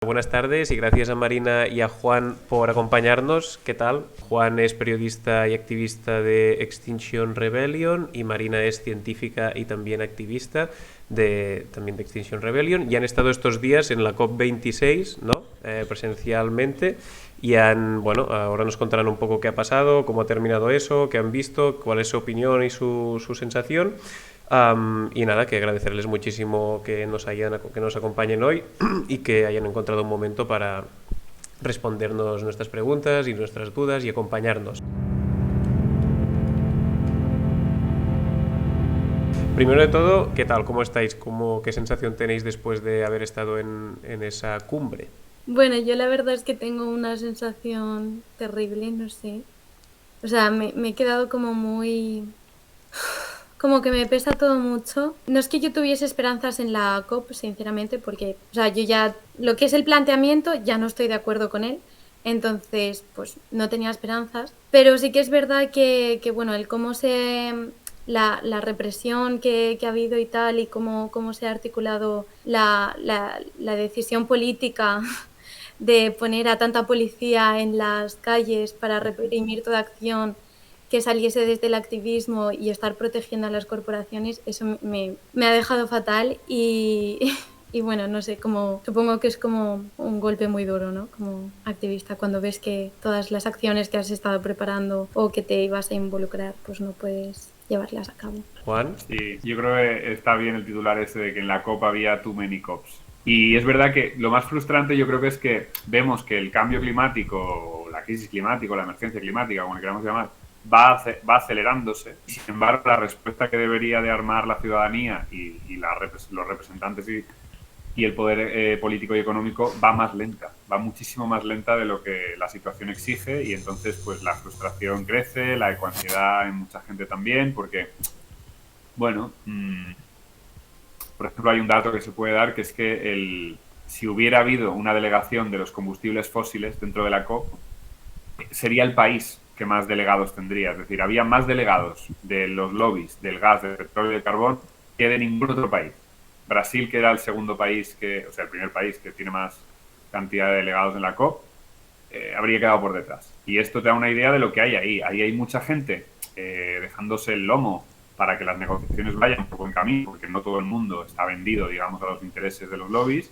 Buenas tardes y gracias a Marina y a Juan por acompañarnos. ¿Qué tal? Juan es periodista y activista de Extinction Rebellion y Marina es científica y también activista también de Extinction Rebellion y han estado estos días en la COP26, ¿no? Presencialmente y ahora nos contarán un poco qué ha pasado, cómo ha terminado eso, qué han visto, cuál es su opinión y su sensación. Y nada, que agradecerles muchísimo que nos acompañen hoy y que hayan encontrado un momento para respondernos nuestras preguntas y nuestras dudas y acompañarnos. Primero de todo, ¿qué tal? ¿Cómo estáis? ¿Qué sensación tenéis después de haber estado en esa cumbre? Bueno, yo la verdad es que tengo una sensación terrible, no sé. O sea, me he quedado como muy... Como que me pesa todo mucho. No es que yo tuviese esperanzas en la COP, sinceramente, porque, o sea, yo ya, lo que es el planteamiento, ya no estoy de acuerdo con él. Entonces, pues no tenía esperanzas. Pero sí que es verdad que bueno, el cómo la represión que ha habido y tal, y cómo se ha articulado la decisión política de poner a tanta policía en las calles para reprimir toda acción que saliese desde el activismo y estar protegiendo a las corporaciones, eso me ha dejado fatal y bueno, no sé, supongo que es como un golpe muy duro, ¿no? Como activista, cuando ves que todas las acciones que has estado preparando o que te ibas a involucrar, pues no puedes llevarlas a cabo. Juan. Sí, yo creo que está bien el titular ese de que en la COP había too many COPs. Y es verdad que lo más frustrante yo creo que es que vemos que el cambio climático, o la crisis climática, o la emergencia climática, como le queramos llamar, va acelerándose. Sin embargo, la respuesta que debería de armar la ciudadanía y los representantes y el poder político y económico va más lenta, va muchísimo más lenta de lo que la situación exige y entonces pues la frustración crece, la ecoansiedad en mucha gente también, porque bueno, por ejemplo, hay un dato que se puede dar que es que si hubiera habido una delegación de los combustibles fósiles dentro de la COP, sería el país que más delegados tendría. Es decir, había más delegados de los lobbies del gas, del petróleo y del carbón que de ningún otro país. Brasil, que era el segundo país, o sea, el primer país que tiene más cantidad de delegados en la COP, habría quedado por detrás. Y esto te da una idea de lo que hay ahí. Ahí hay mucha gente dejándose el lomo para que las negociaciones vayan por buen camino, porque no todo el mundo está vendido, digamos, a los intereses de los lobbies,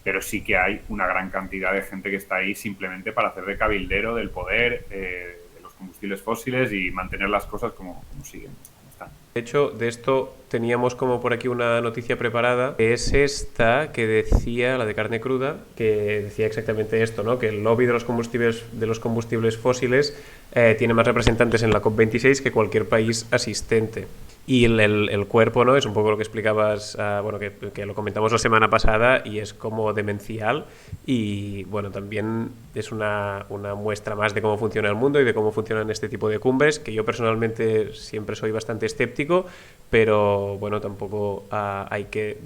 pero sí que hay una gran cantidad de gente que está ahí simplemente para hacer de cabildero del poder, de los combustibles fósiles y mantener las cosas como siguen, como están. De hecho, de esto teníamos como por aquí una noticia preparada, que es esta que decía, la de carne cruda, que decía exactamente esto, ¿no? Que el lobby de los combustibles fósiles tiene más representantes en la COP26 que cualquier país asistente. Y el cuerpo, ¿no? Es un poco lo que explicabas, que lo comentamos la semana pasada y es como demencial y, bueno, también es una muestra más de cómo funciona el mundo y de cómo funcionan este tipo de cumbres, que yo personalmente siempre soy bastante escéptico, pero, bueno, tampoco hay que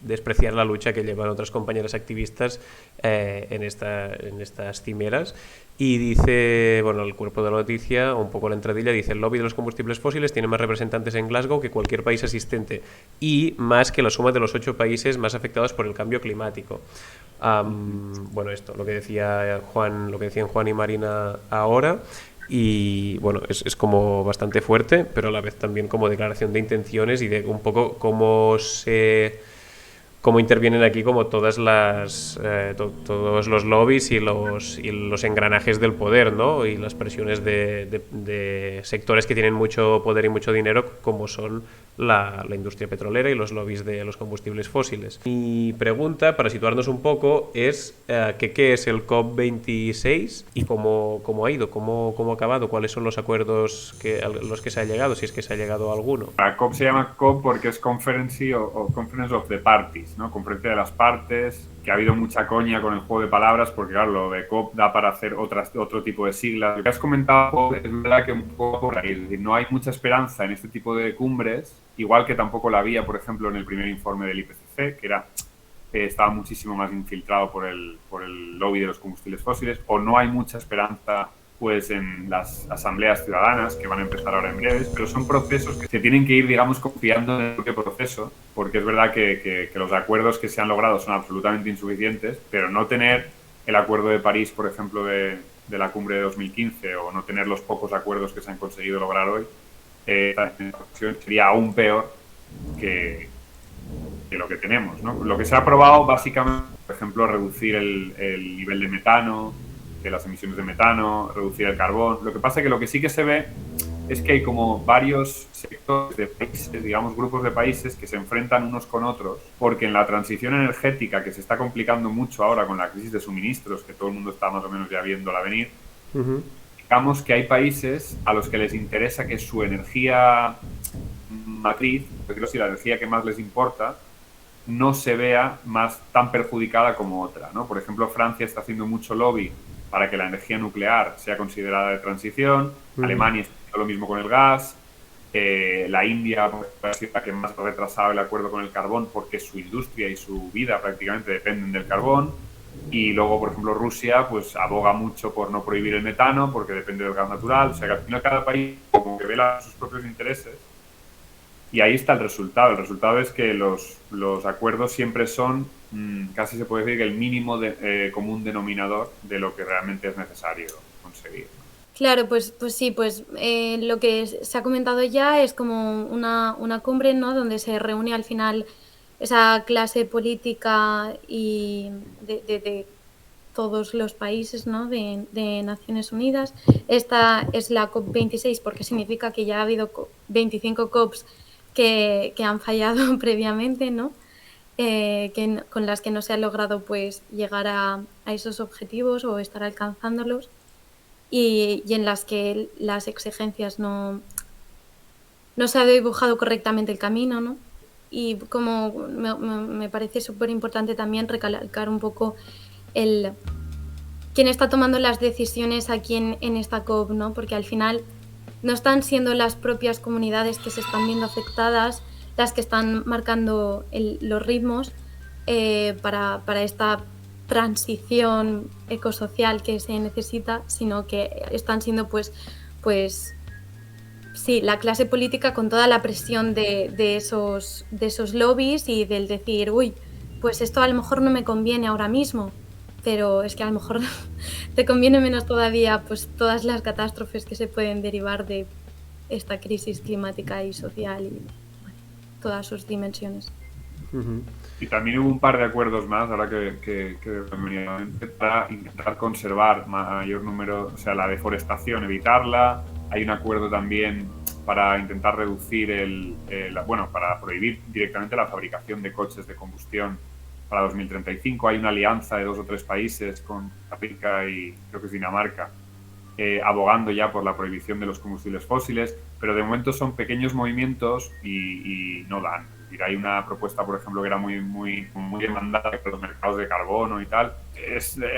despreciar la lucha que llevan otras compañeras activistas en estas cimeras. Y dice, bueno, el cuerpo de la noticia, un poco la entradilla, dice: el lobby de los combustibles fósiles tiene más representantes en Glasgow que cualquier país asistente y más que la suma de los 8 países más afectados por el cambio climático. Bueno, esto, lo que decía Juan, lo que decían Juan y Marina ahora. Y bueno, es como bastante fuerte, pero a la vez también como declaración de intenciones y de un poco cómo intervienen aquí como todos los lobbies y los engranajes del poder, ¿no? Y las presiones de sectores que tienen mucho poder y mucho dinero, como son la industria petrolera y los lobbies de los combustibles fósiles. Mi pregunta, para situarnos un poco, es ¿qué es el COP26 y cómo ha ido, cómo ha acabado, cuáles son los acuerdos los que se ha llegado, si es que se ha llegado a alguno? La COP se llama COP porque es Conference o Conference of the Parties, ¿no? Conferencia de las partes, que ha habido mucha coña con el juego de palabras, porque claro, lo de COP da para hacer otro tipo de siglas. Lo que has comentado es verdad que un poco por ahí, es decir, no hay mucha esperanza en este tipo de cumbres, igual que tampoco la había, por ejemplo, en el primer informe del IPCC, que estaba muchísimo más infiltrado por el lobby de los combustibles fósiles, o no hay mucha esperanza pues en las asambleas ciudadanas que van a empezar ahora en breves, pero son procesos que se tienen que ir, digamos, confiando en el propio proceso, porque es verdad que los acuerdos que se han logrado son absolutamente insuficientes, pero no tener el acuerdo de París, por ejemplo, de la cumbre de 2015, o no tener los pocos acuerdos que se han conseguido lograr hoy, en esta ocasión sería aún peor que lo que tenemos, ¿no? Lo que se ha aprobado básicamente, por ejemplo, reducir el nivel de metano, de las emisiones de metano, reducir el carbón. Lo que pasa es que lo que sí que se ve es que hay como varios sectores de países, digamos grupos de países que se enfrentan unos con otros, porque en la transición energética, que se está complicando mucho ahora con la crisis de suministros, que todo el mundo está más o menos ya viéndola venir, digamos que hay países a los que les interesa que su energía matriz, creo que la energía que más les importa, no se vea más tan perjudicada como otra, ¿no? Por ejemplo, Francia está haciendo mucho lobby para que la energía nuclear sea considerada de transición, Alemania está haciendo lo mismo con el gas, la India ha sido la que más ha retrasado el acuerdo con el carbón porque su industria y su vida prácticamente dependen del carbón, y luego, por ejemplo, Rusia pues aboga mucho por no prohibir el metano porque depende del gas natural, o sea que al final cada país como que vela sus propios intereses. Y ahí está el resultado. El resultado es que los acuerdos siempre son, casi se puede decir que el mínimo común denominador de lo que realmente es necesario conseguir. Claro, pues sí, pues lo que se ha comentado ya es como una cumbre, ¿no? Donde se reúne al final esa clase política y de todos los países, ¿no? de Naciones Unidas. Esta es la COP26 porque significa que ya ha habido 25 COPs que han fallado previamente, ¿no? Con las que no se ha logrado pues llegar a esos objetivos o estar alcanzándolos, y en las que las exigencias no se ha dibujado correctamente el camino, ¿no? Y como me parece súper importante también recalcar un poco quién está tomando las decisiones aquí en esta COP, ¿no? Porque al final no están siendo las propias comunidades que se están viendo afectadas las que están marcando los ritmos para esta transición ecosocial que se necesita, sino que están siendo pues sí, la clase política con toda la presión de esos lobbies y del decir, uy, pues esto a lo mejor no me conviene ahora mismo, pero es que a lo mejor te conviene menos todavía pues todas las catástrofes que se pueden derivar de esta crisis climática y social y bueno, todas sus dimensiones. Y también hubo un par de acuerdos más, ahora que venía a mente, para intentar conservar mayor número, o sea, la deforestación, evitarla. Hay un acuerdo también para intentar reducir para prohibir directamente la fabricación de coches de combustión para 2035. Hay una alianza de 2 o 3 países con África y creo que es Dinamarca, abogando ya por la prohibición de los combustibles fósiles, pero de momento son pequeños movimientos y no dan. Es decir, hay una propuesta, por ejemplo, que era muy demandada por los mercados de carbono y tal.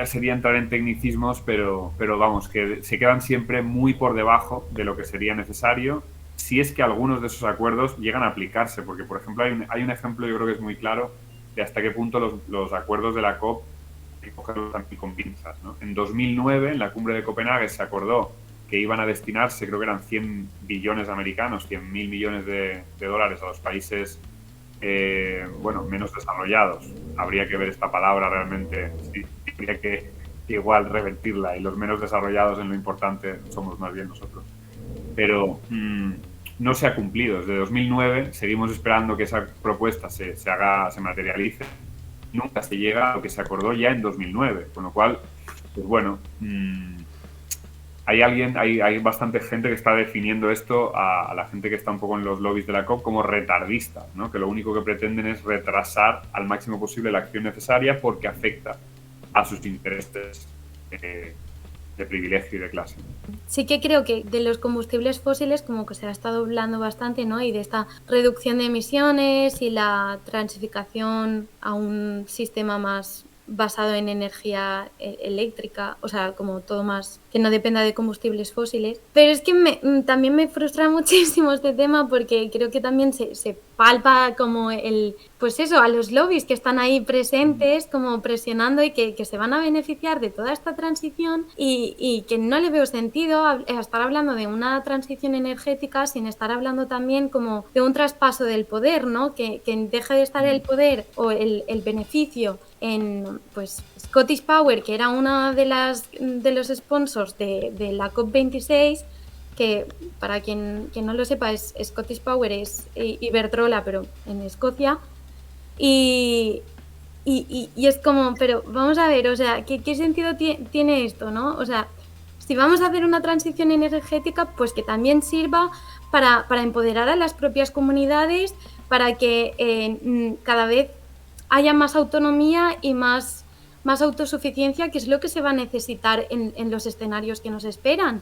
Sería entrar en tecnicismos, pero vamos, que se quedan siempre muy por debajo de lo que sería necesario si es que algunos de esos acuerdos llegan a aplicarse, porque, por ejemplo, hay un ejemplo, yo creo que es muy claro, de hasta qué punto los acuerdos de la COP hay que cogerlos también con pinzas, ¿no? En 2009, en la cumbre de Copenhague, se acordó que iban a destinarse, creo que eran 100 billones americanos, 100.000 millones de dólares a los países menos desarrollados. Habría que ver esta palabra realmente, sí, habría que igual revertirla, y los menos desarrollados en lo importante somos más bien nosotros. Pero no se ha cumplido. Desde 2009 seguimos esperando que esa propuesta se materialice. Nunca se llega a lo que se acordó ya en 2009, con lo cual, pues bueno, hay bastante gente que está definiendo esto a la gente que está un poco en los lobbies de la COP como retardistas, ¿no? Que lo único que pretenden es retrasar al máximo posible la acción necesaria porque afecta a sus intereses de privilegio y de clase. Sí que creo que de los combustibles fósiles como que se ha estado hablando bastante, ¿no? Y de esta reducción de emisiones y la transificación a un sistema más basado en energía eléctrica, o sea, como todo más que no dependa de combustibles fósiles. Pero es que también me frustra muchísimo este tema porque creo que también se palpa como pues eso, a los lobbies que están ahí presentes, como presionando y que se van a beneficiar de toda esta transición y que no le veo sentido a estar hablando de una transición energética sin estar hablando también como de un traspaso del poder, ¿no? Que deje de estar el poder o el beneficio en pues Scottish Power, que era una de los sponsors de la COP26, que para quien no lo sepa, Scottish Power es Iberdrola, pero en Escocia. Y es como, pero vamos a ver, o sea, ¿qué sentido tiene esto, no? O sea, si vamos a hacer una transición energética, pues que también sirva para empoderar a las propias comunidades, para que cada vez haya más autonomía y más autosuficiencia, que es lo que se va a necesitar en los escenarios que nos esperan.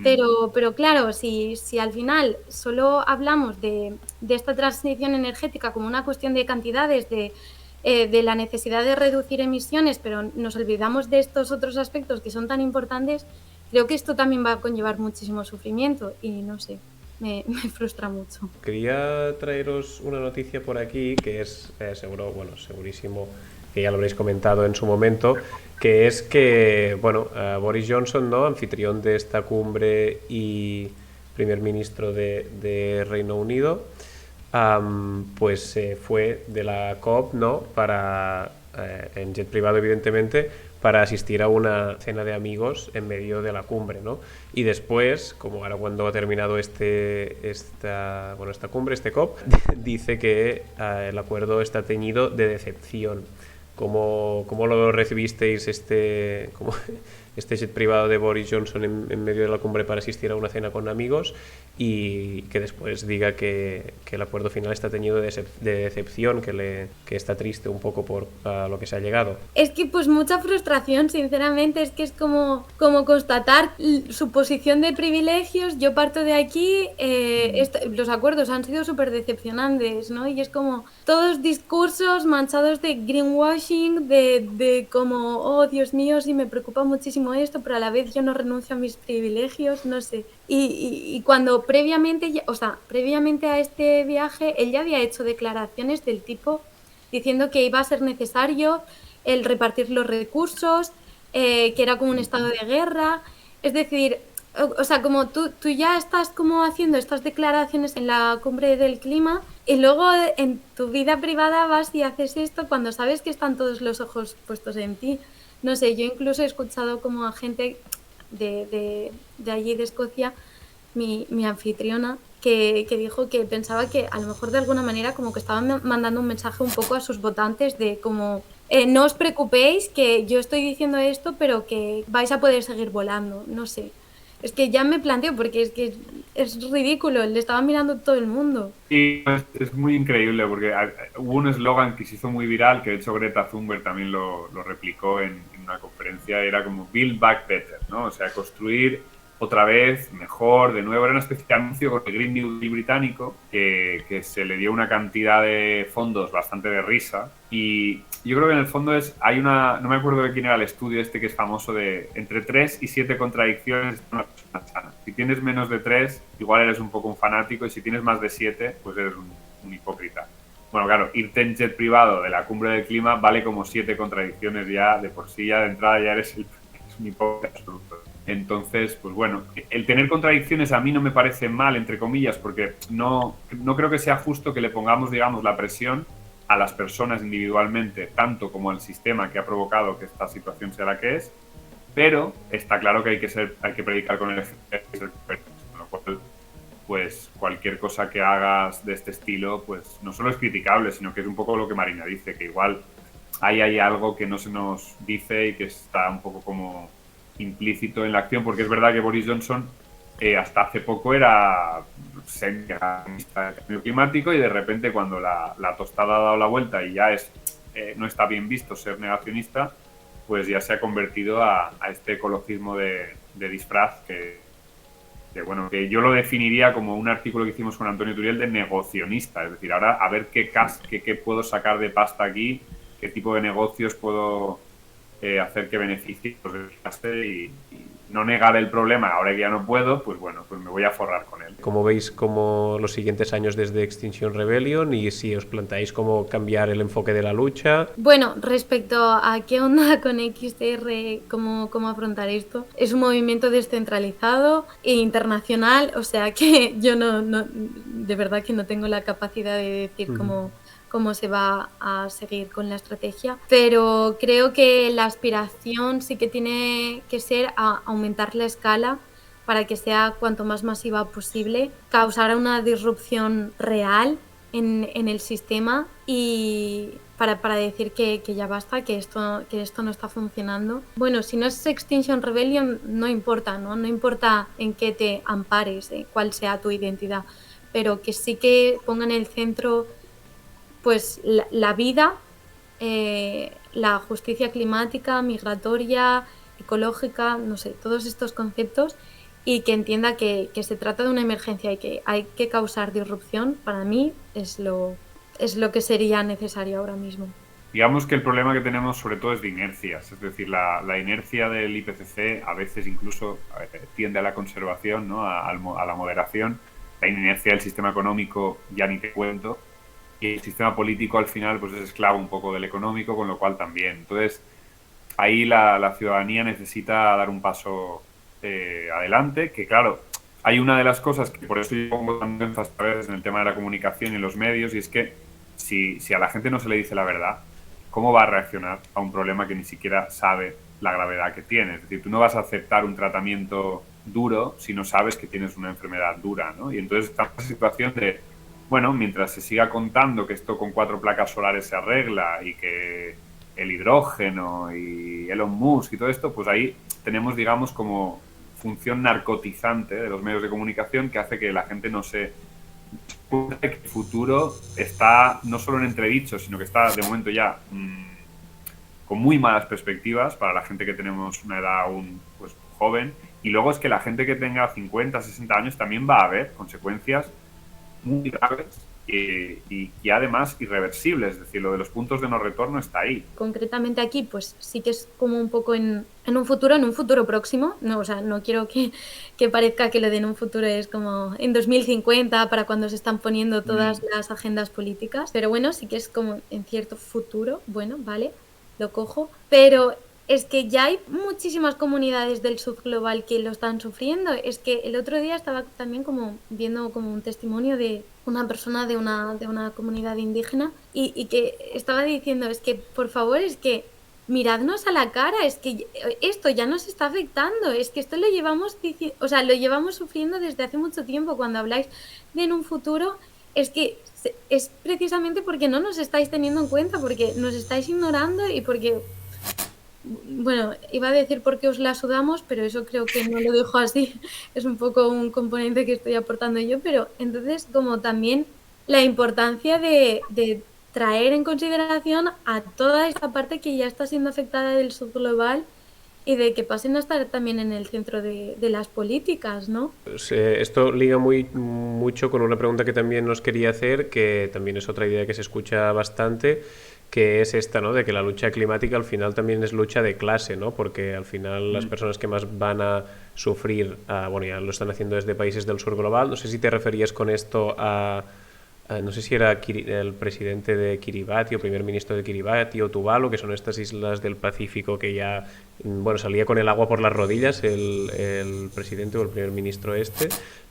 Pero claro, si al final solo hablamos de esta transición energética como una cuestión de cantidades, de la necesidad de reducir emisiones, pero nos olvidamos de estos otros aspectos que son tan importantes, creo que esto también va a conllevar muchísimo sufrimiento y no sé, me frustra mucho. Quería traeros una noticia por aquí que es segurísimo que ya lo habréis comentado en su momento, que es que, Boris Johnson, ¿no?, anfitrión de esta cumbre y primer ministro de Reino Unido, pues se fue de la COP, ¿no?, en jet privado, evidentemente, para asistir a una cena de amigos en medio de la cumbre, ¿no? Y después, como ahora cuando ha terminado esta cumbre, este COP, dice que el acuerdo está teñido de decepción. ¿Cómo lo recibisteis este jet privado de Boris Johnson en medio de la cumbre para asistir a una cena con amigos y que después diga que el acuerdo final está teñido de decepción, que está triste un poco por lo que se ha llegado? Es que pues mucha frustración, sinceramente, es que es como constatar su posición de privilegios. Yo parto de aquí, los acuerdos han sido súper decepcionantes, ¿no? Y es como todos discursos manchados de greenwashing, de como, oh Dios mío, sí me preocupa muchísimo esto, pero a la vez yo no renuncio a mis privilegios, no sé. Y cuando previamente a este viaje, él ya había hecho declaraciones del tipo diciendo que iba a ser necesario el repartir los recursos, que era como un estado de guerra. Es decir, o sea, como tú ya estás como haciendo estas declaraciones en la cumbre del clima y luego en tu vida privada vas y haces esto cuando sabes que están todos los ojos puestos en ti. No sé, yo incluso he escuchado como a gente de allí de Escocia, mi anfitriona, que dijo que pensaba que a lo mejor de alguna manera como que estaban mandando un mensaje un poco a sus votantes de como no os preocupéis que yo estoy diciendo esto pero que vais a poder seguir volando, no sé. Es que ya me planteo porque es que es ridículo, le estaba mirando todo el mundo. Y es muy increíble porque hubo un eslogan que se hizo muy viral, que de hecho Greta Thunberg también lo replicó en una conferencia, era como Build Back Better, ¿no? O sea, construir otra vez, mejor, de nuevo. Era una especie de anuncio con el Green New Deal británico que se le dio una cantidad de fondos bastante de risa y yo creo que en el fondo no me acuerdo de quién era el estudio este que es famoso de entre 3 y 7 contradicciones de una persona sana. Si tienes menos de 3, igual eres un poco un fanático y si tienes más de 7, pues eres un hipócrita. Bueno, claro, irte en jet privado de la cumbre del clima vale como 7 contradicciones ya, de por sí ya de entrada ya eres un hipócrita absoluto. Entonces, pues bueno, el tener contradicciones a mí no me parece mal, entre comillas, porque no creo que sea justo que le pongamos, digamos, la presión a las personas individualmente, tanto como al sistema que ha provocado que esta situación sea la que es, pero está claro que hay que predicar con el ejemplo, con lo cual, pues cualquier cosa que hagas de este estilo, pues no solo es criticable, sino que es un poco lo que Marina dice, que igual ahí hay algo que no se nos dice y que está un poco como implícito en la acción, porque es verdad que Boris Johnson hasta hace poco era negacionista del cambio climático y de repente cuando la tostada ha dado la vuelta y ya no está bien visto ser negacionista, pues ya se ha convertido a este ecologismo de disfraz que que yo lo definiría como un artículo que hicimos con Antonio Turiel de negocionista, es decir, ahora a ver qué puedo sacar de pasta aquí, qué tipo de negocios puedo hacer que beneficie los de clase y no negar el problema. Ahora que ya no puedo, pues bueno, pues me voy a forrar con él. ¿Cómo veis como los siguientes años desde Extinction Rebellion y si os planteáis cómo cambiar el enfoque de la lucha? Bueno, respecto a qué onda con XR, cómo afrontar esto, es un movimiento descentralizado e internacional, o sea que yo de verdad que no tengo la capacidad de decir cómo se va a seguir con la estrategia, pero creo que la aspiración sí que tiene que ser a aumentar la escala para que sea cuanto más masiva posible, causar una disrupción real en el sistema y para decir que ya basta, que esto no está funcionando. Bueno, si no es Extinction Rebellion, no importa, ¿no? No importa en qué te ampares, cuál sea tu identidad, pero que sí que ponga en el centro pues la vida, la justicia climática, migratoria, ecológica, no sé, todos estos conceptos, y que entienda que se trata de una emergencia y que hay que causar disrupción. Para mí es lo que sería necesario ahora mismo. Digamos que el problema que tenemos sobre todo es de inercias, es decir, la inercia del IPCC a veces incluso tiende a la conservación, ¿no? a la moderación. La inercia del sistema económico ya ni te cuento, y el sistema político al final pues es esclavo un poco del económico, con lo cual también. Entonces ahí la ciudadanía necesita dar un paso adelante, que claro, hay una de las cosas que por eso yo pongo también énfasis a veces en el tema de la comunicación y en los medios, y es que si a la gente no se le dice la verdad, ¿cómo va a reaccionar a un problema que ni siquiera sabe la gravedad que tiene? Es decir, tú no vas a aceptar un tratamiento duro si no sabes que tienes una enfermedad dura, ¿no? Y entonces está en una situación de, bueno, mientras se siga contando que esto con 4 placas solares se arregla y que el hidrógeno y Elon Musk y todo esto, pues ahí tenemos, digamos, como función narcotizante de los medios de comunicación que hace que la gente no se cuenta que el futuro está no solo en entredicho, sino que está de momento ya con muy malas perspectivas para la gente que tenemos una edad aún pues joven, y luego es que la gente que tenga 50, 60 años también va a haber consecuencias muy graves y además irreversibles, es decir, lo de los puntos de no retorno está ahí. Concretamente aquí, pues sí que es como un poco en un futuro próximo, no, o sea, no quiero que parezca que lo de en un futuro es como en 2050 para cuando se están poniendo todas las agendas políticas, pero bueno, sí que es como en cierto futuro, bueno, vale, lo cojo, pero es que ya hay muchísimas comunidades del sur global que lo están sufriendo. Es que el otro día estaba también como viendo como un testimonio de una persona de una comunidad indígena y que estaba diciendo, es que por favor, es que miradnos a la cara, es que esto ya nos está afectando, es que esto lo llevamos sufriendo desde hace mucho tiempo. Cuando habláis de en un futuro, es que es precisamente porque no nos estáis teniendo en cuenta, porque nos estáis ignorando y porque... Bueno, iba a decir porque os la sudamos, pero eso creo que no lo dejo así. Es un poco un componente que estoy aportando yo, pero entonces como también la importancia de traer en consideración a toda esta parte que ya está siendo afectada del sur global y de que pasen a estar también en el centro de las políticas, ¿no? Pues, esto liga mucho con una pregunta que también nos quería hacer, que también es otra idea que se escucha bastante, que es esta, ¿no? De que la lucha climática al final también es lucha de clase, ¿no? Porque al final las personas que más van a sufrir, bueno, ya lo están haciendo desde países del sur global. No sé si te referías con esto no sé si era el presidente de Kiribati o primer ministro de Kiribati o Tuvalu, que son estas islas del Pacífico que ya, bueno, salía con el agua por las rodillas el presidente o el primer ministro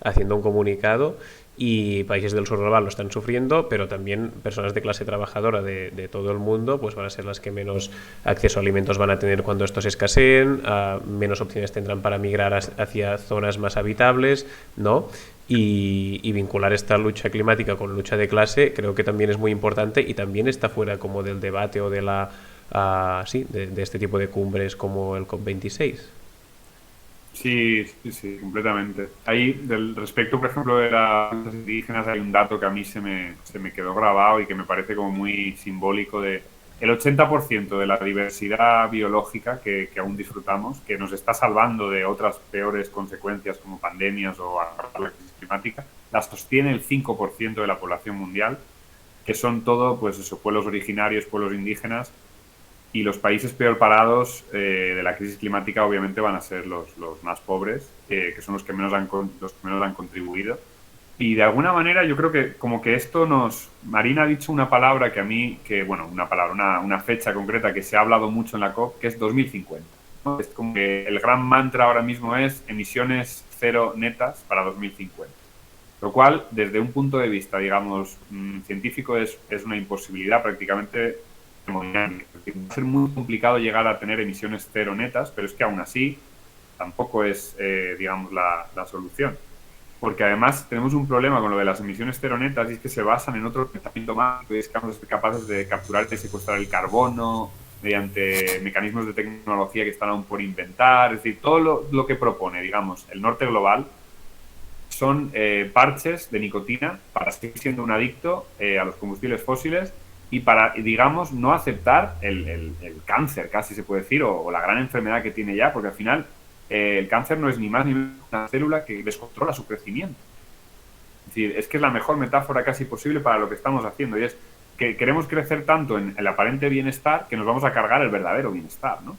haciendo un comunicado. Y países del sur global lo están sufriendo, pero también personas de clase trabajadora de todo el mundo pues van a ser las que menos acceso a alimentos van a tener cuando estos escaseen, menos opciones tendrán para migrar hacia zonas más habitables, ¿no? Y vincular esta lucha climática con lucha de clase creo que también es muy importante y también está fuera como del debate o de de este tipo de cumbres como el COP26. Sí, completamente. Ahí, respecto, por ejemplo, de las indígenas, hay un dato que a mí se me quedó grabado y que me parece como muy simbólico de el 80% de la diversidad biológica que aún disfrutamos, que nos está salvando de otras peores consecuencias como pandemias o la crisis climática, la sostiene el 5% de la población mundial, que son todo, pues eso, pueblos originarios, pueblos indígenas. y los países peor parados de la crisis climática obviamente van a ser los más pobres, que son los que menos han contribuido. Y de alguna manera yo creo que como que esto Marina ha dicho una palabra que a mí, una fecha concreta que se ha hablado mucho en la COP, que es 2050. ¿No? Es como que el gran mantra ahora mismo es emisiones cero netas para 2050. Lo cual, desde un punto de vista, digamos, científico, es una imposibilidad prácticamente termodinámica. Va a ser muy complicado llegar a tener emisiones cero netas, pero es que aún así tampoco es, digamos, la solución. Porque además tenemos un problema con lo de las emisiones cero netas y es que se basan en otro pensamiento mágico y es que vamos a ser capaces de capturar y secuestrar el carbono mediante mecanismos de tecnología que están aún por inventar. Es decir, todo lo que propone, digamos, el norte global son parches de nicotina para seguir siendo un adicto a los combustibles fósiles y para, digamos, no aceptar el cáncer, casi se puede decir, o la gran enfermedad que tiene ya, porque al final el cáncer no es ni más ni menos una célula que descontrola su crecimiento. Es decir, es que es la mejor metáfora casi posible para lo que estamos haciendo, y es que queremos crecer tanto en el aparente bienestar que nos vamos a cargar el verdadero bienestar, ¿no?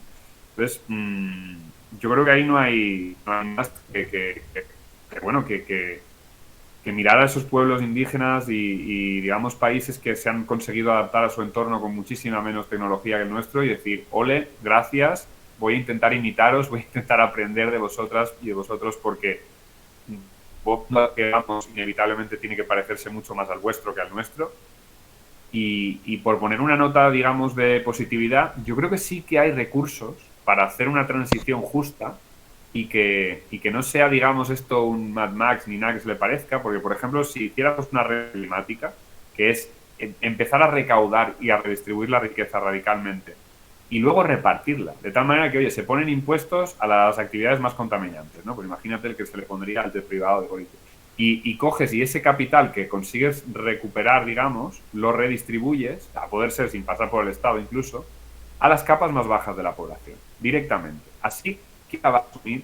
Entonces, yo creo que ahí no hay más que mirar a esos pueblos indígenas y, digamos, países que se han conseguido adaptar a su entorno con muchísima menos tecnología que el nuestro y decir, ole, gracias, voy a intentar imitaros, voy a intentar aprender de vosotras y de vosotros porque que vamos, inevitablemente tiene que parecerse mucho más al vuestro que al nuestro. Y por poner una nota, digamos, de positividad, yo creo que sí que hay recursos para hacer una transición justa y que no sea, digamos, esto un Mad Max ni nada que se le parezca, porque, por ejemplo, si hiciéramos una red climática, que es empezar a recaudar y a redistribuir la riqueza radicalmente y luego repartirla, de tal manera que, oye, se ponen impuestos a las actividades más contaminantes, ¿no? Pues imagínate el que se le pondría al privado de política. Y coges y ese capital que consigues recuperar, digamos, lo redistribuyes, a poder ser sin pasar por el Estado incluso, a las capas más bajas de la población, directamente. Así que va a asumir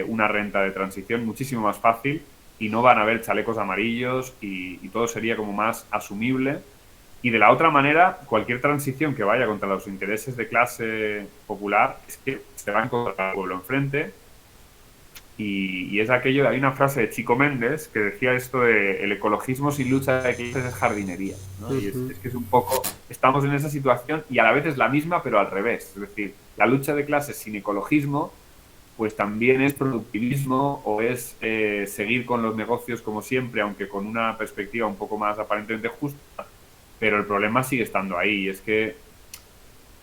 una renta de transición muchísimo más fácil y no van a haber chalecos amarillos y todo sería como más asumible. Y de la otra manera, cualquier transición que vaya contra los intereses de clase popular es que se va a encontrar al pueblo enfrente. Y es aquello, hay una frase de Chico Méndez que decía esto de el ecologismo sin lucha de clases es jardinería, ¿no? Y es que es un poco, estamos en esa situación y a la vez es la misma pero al revés. Es decir, la lucha de clases sin ecologismo pues también es productivismo o es seguir con los negocios como siempre, aunque con una perspectiva un poco más aparentemente justa, pero el problema sigue estando ahí y es que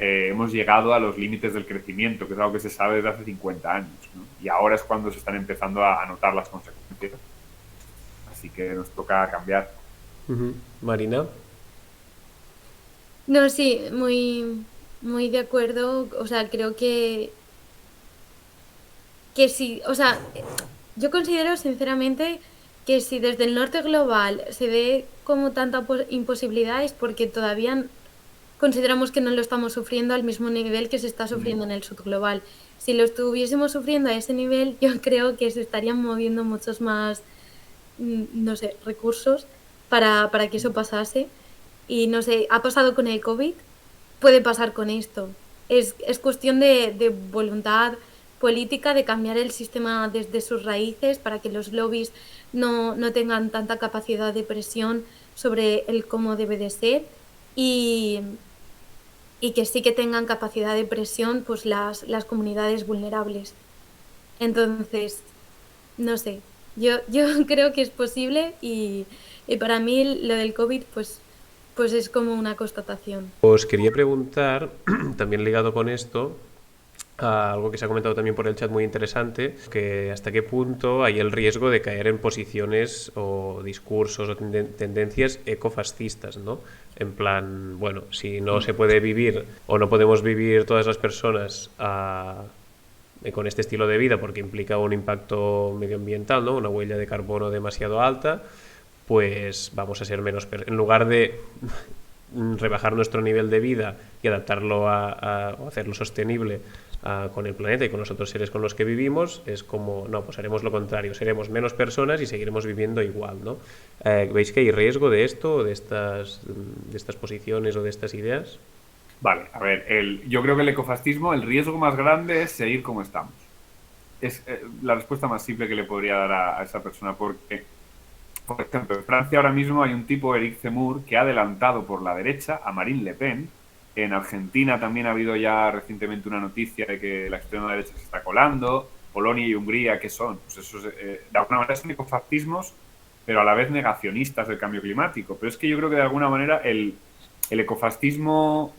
hemos llegado a los límites del crecimiento, que es algo que se sabe desde hace 50 años, ¿no? Y ahora es cuando se están empezando a notar las consecuencias. Así que nos toca cambiar. Marina. No, sí, muy, muy de acuerdo. O sea, creo que sí, o sea, yo considero sinceramente que si desde el norte global se ve como tanta imposibilidad es porque todavía consideramos que no lo estamos sufriendo al mismo nivel que se está sufriendo en el sur global. Si lo estuviésemos sufriendo a ese nivel, yo creo que se estarían moviendo muchos más, no sé, recursos para que eso pasase. Y no sé, ha pasado con el COVID, puede pasar con esto. Es cuestión de voluntad política, de cambiar el sistema desde sus raíces para que los lobbies no tengan tanta capacidad de presión sobre el cómo debe de ser y que sí que tengan capacidad de presión pues las comunidades vulnerables. Entonces, no sé, yo creo que es posible y para mí lo del COVID pues es como una constatación. Os quería preguntar, también ligado con esto, a algo que se ha comentado también por el chat muy interesante, que hasta qué punto hay el riesgo de caer en posiciones o discursos o tendencias ecofascistas, ¿no? En plan, bueno, si no se puede vivir o no podemos vivir todas las personas con este estilo de vida porque implica un impacto medioambiental, ¿no? Una huella de carbono demasiado alta, pues vamos a ser menos... En lugar de rebajar nuestro nivel de vida y adaptarlo o hacerlo sostenible con el planeta y con los otros seres con los que vivimos, es como, no, pues haremos lo contrario, seremos menos personas y seguiremos viviendo igual, ¿no? ¿Veis que hay riesgo de esto, de estas posiciones o de estas ideas? Vale, a ver, yo creo que el ecofascismo, el riesgo más grande es seguir como estamos. Es la respuesta más simple que le podría dar a esa persona, porque, por ejemplo, en Francia ahora mismo hay un tipo, Eric Zemmour, que ha adelantado por la derecha a Marine Le Pen. En Argentina también ha habido ya recientemente una noticia de que la extrema derecha se está colando. Polonia y Hungría, ¿qué son? Pues eso de alguna manera son ecofascismos, pero a la vez negacionistas del cambio climático. Pero es que yo creo que de alguna manera el ecofascismo,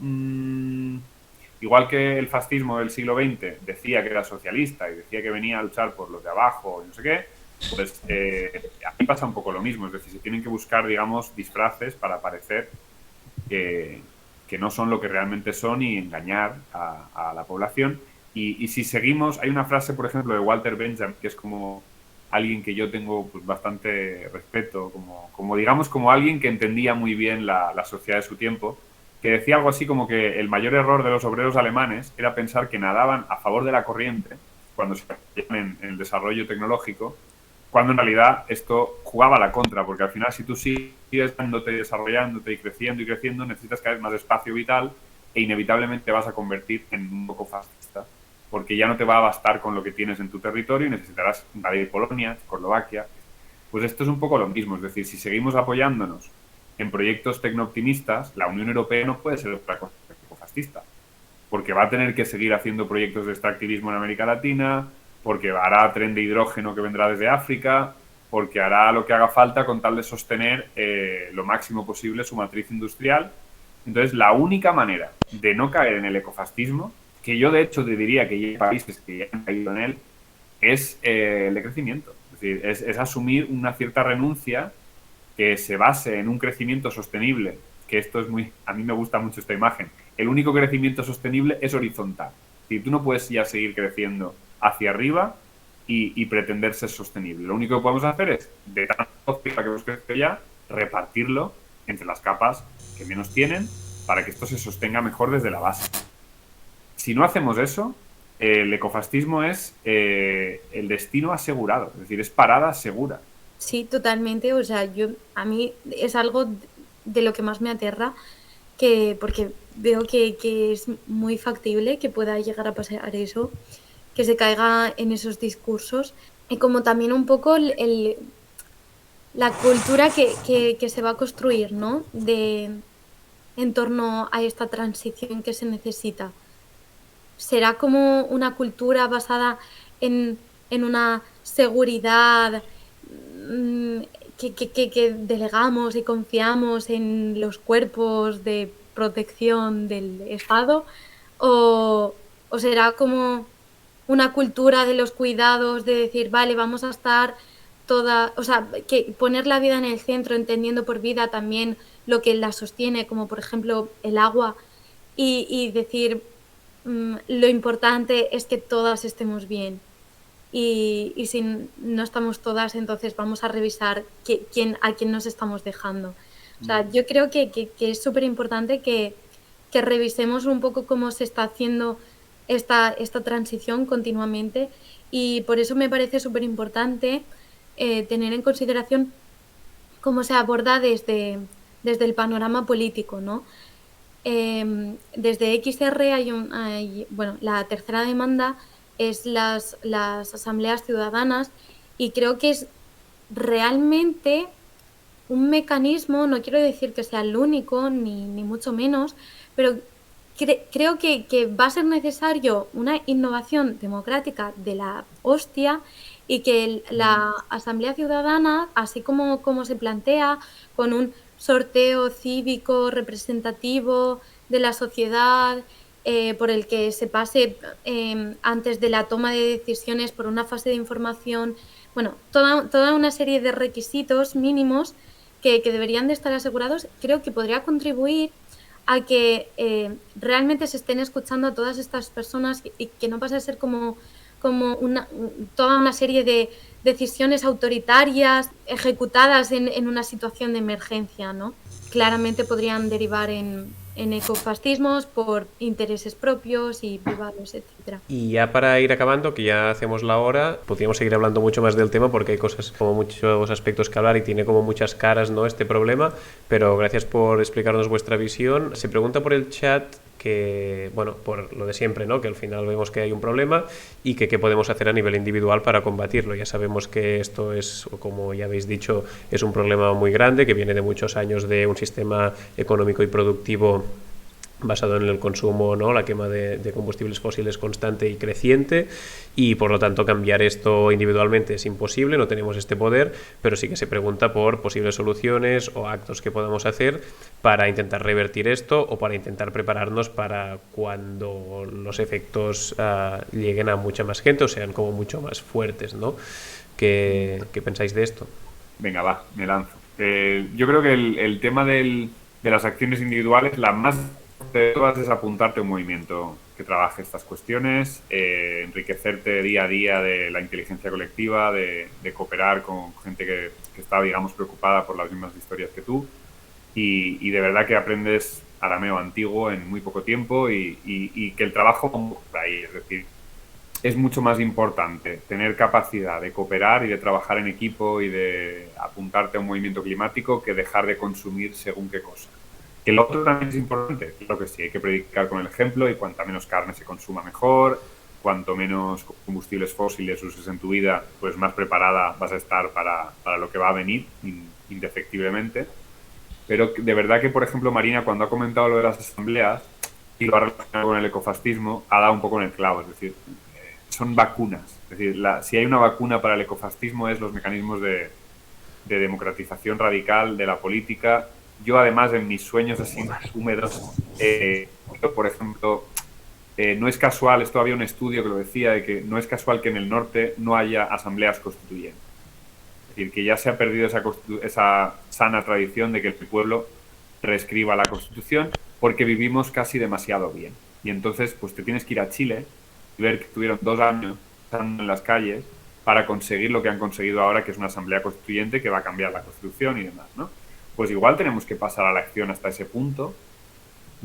igual que el fascismo del siglo XX decía que era socialista y decía que venía a luchar por los de abajo y no sé qué, pues aquí pasa un poco lo mismo. Es decir, se tienen que buscar, digamos, disfraces para parecer que no son lo que realmente son y engañar a la población. Y si seguimos, hay una frase, por ejemplo, de Walter Benjamin, que es como alguien que yo tengo pues, bastante respeto, como digamos, como alguien que entendía muy bien la sociedad de su tiempo, que decía algo así como que el mayor error de los obreros alemanes era pensar que nadaban a favor de la corriente cuando se metían en el desarrollo tecnológico, cuando en realidad esto jugaba a la contra, porque al final si tú sigues dándote, desarrollándote y creciendo, necesitas cada vez más espacio vital e inevitablemente te vas a convertir en un poco fascista, porque ya no te va a bastar con lo que tienes en tu territorio y necesitarás invadir Polonia, Checoslovaquia. Pues esto es un poco lo mismo, es decir, si seguimos apoyándonos en proyectos tecnooptimistas, la Unión Europea no puede ser otra cosa que fascista, porque va a tener que seguir haciendo proyectos de extractivismo en América Latina, porque hará tren de hidrógeno que vendrá desde África, porque hará lo que haga falta con tal de sostener lo máximo posible su matriz industrial. Entonces, la única manera de no caer en el ecofascismo, que yo de hecho te diría que ya hay países que ya han caído en él, es el de crecimiento. Es decir, es asumir una cierta renuncia que se base en un crecimiento sostenible, que esto es muy... A mí me gusta mucho esta imagen. El único crecimiento sostenible es horizontal. Es decir, tú no puedes ya seguir creciendo hacia arriba y pretender ser sostenible. Lo único que podemos hacer es, de tanto que hemos crecido ya, repartirlo entre las capas que menos tienen para que esto se sostenga mejor desde la base. Si no hacemos eso, el ecofascismo es el destino asegurado, es decir, es parada segura. Sí, totalmente. O sea, a mí es algo de lo que más me aterra, porque veo que es muy factible que pueda llegar a pasar eso, que se caiga en esos discursos. Y como también un poco la cultura que se va a construir, ¿no? En torno a esta transición que se necesita. ¿Será como una cultura basada en una seguridad que delegamos y confiamos en los cuerpos de protección del Estado? ¿O será como una cultura de los cuidados, de decir, vale, vamos a estar o sea, que poner la vida en el centro, entendiendo por vida también lo que la sostiene, como por ejemplo el agua, y decir, lo importante es que todas estemos bien. Y si no estamos todas, entonces vamos a revisar a quién nos estamos dejando. O sea, yo creo que es súper importante que revisemos un poco cómo se está haciendo esta transición continuamente, y por eso me parece súper importante tener en consideración cómo se aborda desde el panorama político, ¿no? Desde XR bueno, la tercera demanda es las asambleas ciudadanas, y creo que es realmente un mecanismo, no quiero decir que sea el único, ni mucho menos, pero creo que va a ser necesario una innovación democrática de la hostia, y que la asamblea ciudadana, así como se plantea, con un sorteo cívico representativo de la sociedad, por el que se pase antes de la toma de decisiones por una fase de información, bueno, toda una serie de requisitos mínimos que deberían de estar asegurados, creo que podría contribuir a que realmente se estén escuchando a todas estas personas, y que no pase a ser como toda una serie de decisiones autoritarias ejecutadas en una situación de emergencia, ¿no? Claramente podrían derivar en ecofascismos por intereses propios y privados, etcétera. Y ya para ir acabando, que ya hacemos la hora, podríamos seguir hablando mucho más del tema porque hay cosas, como muchos aspectos que hablar, y tiene como muchas caras, ¿no?, este problema, pero gracias por explicarnos vuestra visión. Se pregunta por el chat que, bueno, por lo de siempre, ¿no? Que al final vemos que hay un problema y que qué podemos hacer a nivel individual para combatirlo. Ya sabemos que esto es, como ya habéis dicho, es un problema muy grande que viene de muchos años de un sistema económico y productivo basado en el consumo, ¿no? La quema de combustibles fósiles constante y creciente, y por lo tanto cambiar esto individualmente es imposible, no tenemos este poder, pero sí que se pregunta por posibles soluciones o actos que podamos hacer para intentar revertir esto o para intentar prepararnos para cuando los efectos lleguen a mucha más gente o sean como mucho más fuertes, ¿no? ¿Qué pensáis de esto? Venga, va, me lanzo. Yo creo que el tema de las acciones individuales, la más de todas es apuntarte a un movimiento que trabaje estas cuestiones, enriquecerte día a día de la inteligencia colectiva, de cooperar con gente que está, digamos, preocupada por las mismas historias que tú, y de verdad que aprendes arameo antiguo en muy poco tiempo y que el trabajo por ahí, es decir, es mucho más importante tener capacidad de cooperar y de trabajar en equipo y de apuntarte a un movimiento climático que dejar de consumir según qué cosa. Que lo otro también es importante, claro que sí, hay que predicar con el ejemplo y cuanta menos carne se consuma mejor, cuanto menos combustibles fósiles uses en tu vida, pues más preparada vas a estar para lo que va a venir indefectiblemente. Pero de verdad que, por ejemplo, Marina, cuando ha comentado lo de las asambleas y lo ha relacionado con el ecofascismo, ha dado un poco en el clavo, es decir, son vacunas. Es decir, si hay una vacuna para el ecofascismo es los mecanismos de democratización radical de la política. Yo, además, en mis sueños así más húmedos, por ejemplo, no es casual, esto había un estudio que lo decía, de que no es casual que en el norte no haya asambleas constituyentes. Es decir, que ya se ha perdido esa sana tradición de que el pueblo reescriba la Constitución porque vivimos casi demasiado bien. Y entonces, pues te tienes que ir a Chile y ver que tuvieron 2 años en las calles para conseguir lo que han conseguido ahora, que es una asamblea constituyente que va a cambiar la Constitución y demás, ¿no? Pues igual tenemos que pasar a la acción hasta ese punto.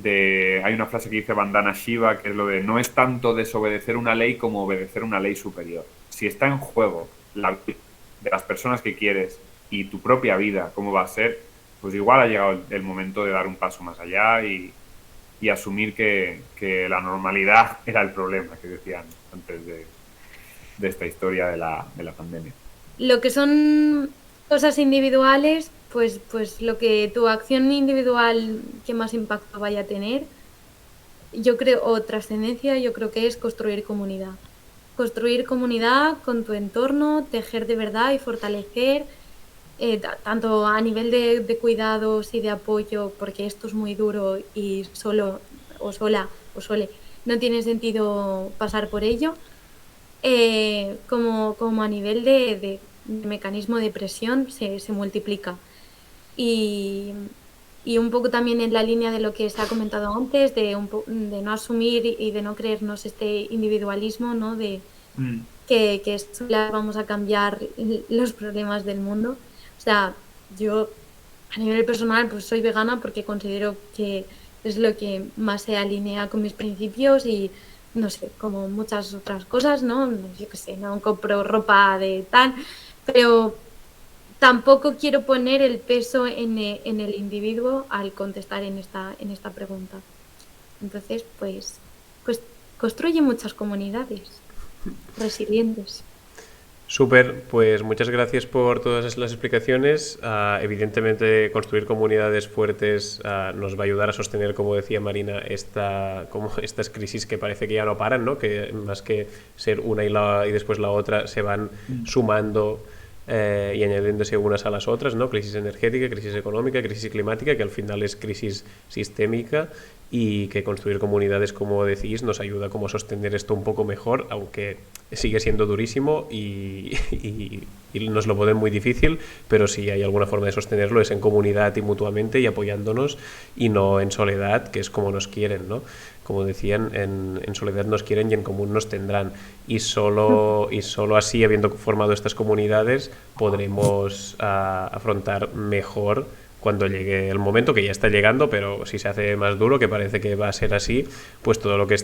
Hay una frase que dice Vandana Shiva, que es lo de no es tanto desobedecer una ley como obedecer una ley superior. Si está en juego la vida de las personas que quieres y tu propia vida, cómo va a ser, pues igual ha llegado el momento de dar un paso más allá y asumir que la normalidad era el problema que decían antes de esta historia de la pandemia. Lo que son cosas individuales, pues lo que tu acción individual que más impacto vaya a tener, yo creo, o trascendencia, yo creo que es construir comunidad. Construir comunidad con tu entorno, tejer de verdad y fortalecer, tanto a nivel de cuidados y de apoyo, porque esto es muy duro y solo o sola o sole no tiene sentido pasar por ello, como a nivel de mecanismo de presión se multiplica. Y un poco también en la línea de lo que se ha comentado antes, de no asumir y de no creernos este individualismo, ¿no? De que solas vamos a cambiar los problemas del mundo. O sea, yo a nivel personal pues soy vegana porque considero que es lo que más se alinea con mis principios y no sé, como muchas otras cosas, ¿no? Yo qué sé, no compro ropa de tal, pero tampoco quiero poner el peso en el individuo al contestar en esta pregunta. Entonces, pues construye muchas comunidades resilientes. Súper, pues muchas gracias por todas las explicaciones. Evidentemente, construir comunidades fuertes nos va a ayudar a sostener, como decía Marina, estas crisis que parece que ya no paran, ¿no? Que más que ser una y después la otra se van sumando y añadiéndose unas a las otras, ¿no? Crisis energética, crisis económica, crisis climática, que al final es crisis sistémica, y que construir comunidades, como decís, nos ayuda como a sostener esto un poco mejor, aunque sigue siendo durísimo y nos lo ponen muy difícil, pero si hay alguna forma de sostenerlo es en comunidad y mutuamente y apoyándonos y no en soledad, que es como nos quieren, ¿no? Como decían, en soledad nos quieren y en común nos tendrán, y solo así, habiendo formado estas comunidades, podremos afrontar mejor cuando llegue el momento, que ya está llegando, pero si se hace más duro, que parece que va a ser así, pues todo lo que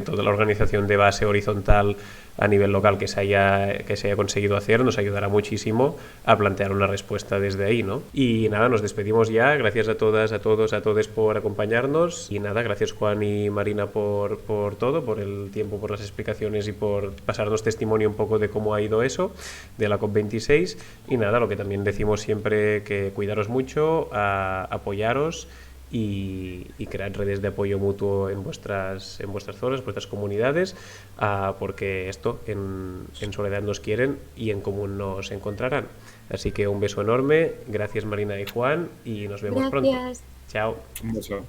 toda la organización de base horizontal a nivel local que se haya conseguido hacer nos ayudará muchísimo a plantear una respuesta desde ahí, ¿no? Y nada, nos despedimos ya. Gracias a todas, a todos, a todos por acompañarnos. Y nada, gracias Juan y Marina por todo, por el tiempo, por las explicaciones y por pasarnos testimonio un poco de cómo ha ido eso, de la COP26. Y nada, lo que también decimos siempre, que cuidaros mucho, apoyaros y crear redes de apoyo mutuo en vuestras zonas, en vuestras comunidades, porque esto en soledad nos quieren y en común nos encontrarán. Así que un beso enorme, gracias Marina y Juan y nos vemos pronto. Gracias. Chao. Un beso.